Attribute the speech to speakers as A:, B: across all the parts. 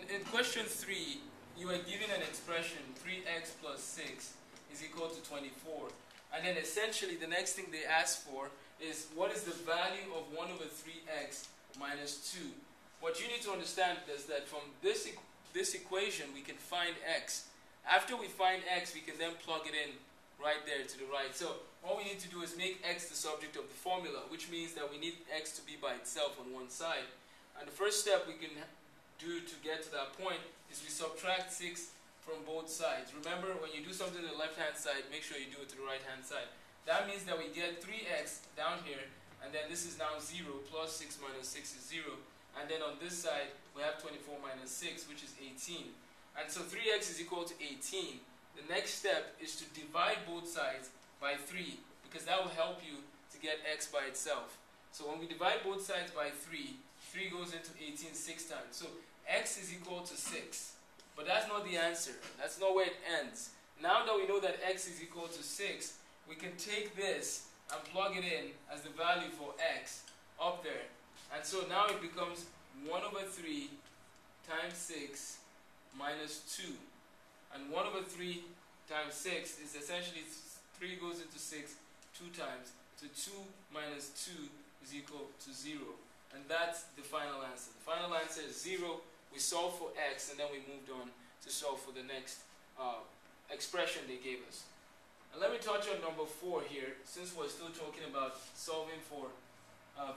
A: in question 3, you are given an expression 3x plus 6 is equal to 24. And then essentially the next thing they ask for is what is the value of 1 over 3x minus 2. What you need to understand is that from this equation we can find x. After we find x, we can then plug it in right there to the right. So all we need to do is make x the subject of the formula, which means that we need x to be by itself on one side. And the first step we can do to get to that point is we subtract 6 from both sides. Remember, when you do something to the left hand side, make sure you do it to the right hand side. That means that we get 3x down here, and then this is now 0, plus 6 minus 6 is 0. And then on this side, we have 24 minus 6, which is 18. And so 3x is equal to 18. The next step is to divide both sides by 3, because that will help you to get x by itself. So when we divide both sides by 3, 3 goes into 18 6 times. So x is equal to 6. But that's not the answer. That's not where it ends. Now that we know that x is equal to 6, we can take this and plug it in as the value for x up there. And so now it becomes 1 over 3 times 6 minus 2. And 1 over 3 times 6 is essentially 3 goes into 6 2 times. So 2 minus 2 is equal to 0. And that's the final answer. The final answer is 0. We solved for x, and then we moved on to solve for the next expression they gave us. And let me touch on number 4 here, since we're still talking about solving for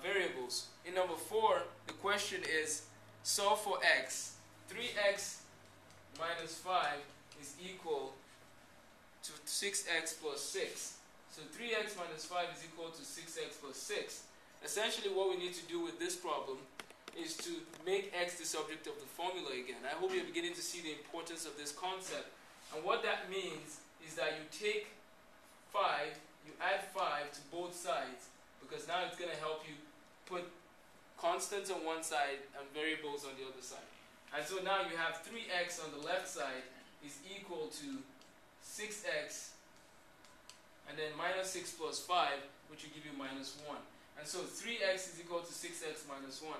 A: variables. In number 4, the question is solve for x. 3x minus 5 is equal to 6x plus 6. So 3x minus 5 is equal to 6x plus 6. Essentially what we need to do with this problem is to make x the subject of the formula again. I hope you're beginning to see the importance of this concept. And what that means is that you take 5, you add 5 to both sides, because now it's going to help you put constants on one side and variables on the other side. And so now you have 3x on the left side is equal to 6x, and then minus 6 plus 5, which will give you minus 1. And so 3x is equal to 6x minus 1.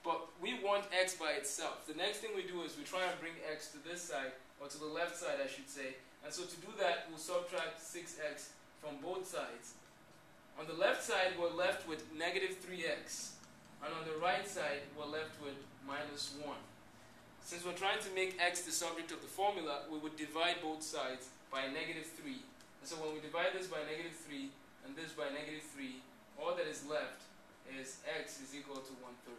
A: But we want x by itself. The next thing we do is we try and bring x to this side, or to the left side I should say. And so to do that, we'll subtract 6x from both sides. On the left side, we're left with negative 3x. And on the right side, we're left with minus 1. Since we're trying to make x the subject of the formula, we would divide both sides by negative 3. And so when we divide this by negative 3 and this by negative 3, all that is left is x is equal to 1/3.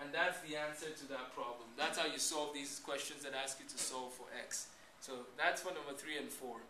A: And that's the answer to that problem. That's how you solve these questions that ask you to solve for x. So that's for number 3 and 4.